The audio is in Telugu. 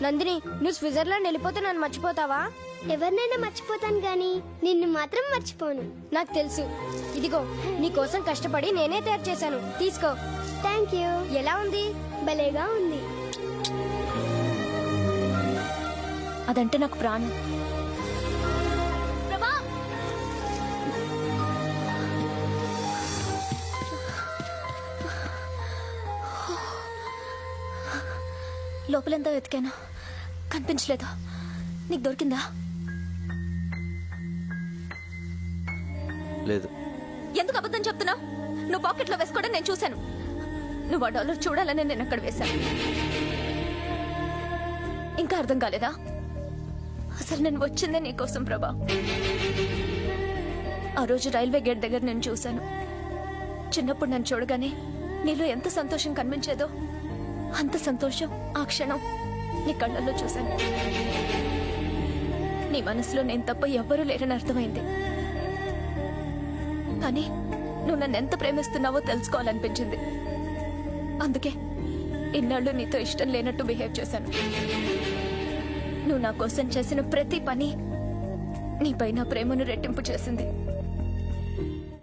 నందిని, నువ్వు స్విట్జర్లాండ్ వెళ్ళిపోతే నన్ను మర్చిపోతావా? ఎవరినైనా మర్చిపోతాను గాని నిన్ను మాత్రం మర్చిపోను. నాకు తెలుసు. ఇదిగో నీ కోసం కష్టపడి నేనే తయారు చేశాను, తీసుకో. Thank you. ఎలా ఉంది? భలేగా ఉంది. అదంటే నాకు ప్రాణం. ప్రభా! లోపలంతా వెతికాను, కనిపించలేదు. నీకు దొరికిందా? లేదు. ఎందుకు అబద్ధం చెప్తున్నావు? నువ్వు పాకెట్లో వేసుకోవడం నేను చూశాను. నువ్వు ఆ డాలర్ చూడాలని నేను అక్కడ వేశాను. ఇంకా అర్థం కాలేదా? అసలు నేను వచ్చిందే నీకోసం ప్రభా. ఆ రోజు రైల్వే గేట్ దగ్గర నేను చూశాను. చిన్నప్పుడు నన్ను చూడగానే నీలో ఎంత సంతోషం కనిపించేదో అంత సంతోషం ఆ క్షణం నీ కళ్ళల్లో చూశాను. నీ మనసులో నేను తప్ప ఎవ్వరూ లేరని అర్థమైంది. కానీ నువ్వు నన్ను ఎంత ప్రేమిస్తున్నావో తెలుసుకోవాలనిపించింది. అందుకే ఇన్నాళ్ళు నీతో ఇష్టం లేనట్టు బిహేవ్ చేశాను. నువ్వు నా కోసం చేసిన ప్రతి పని నీపై నా ప్రేమను రెట్టింపు చేసింది.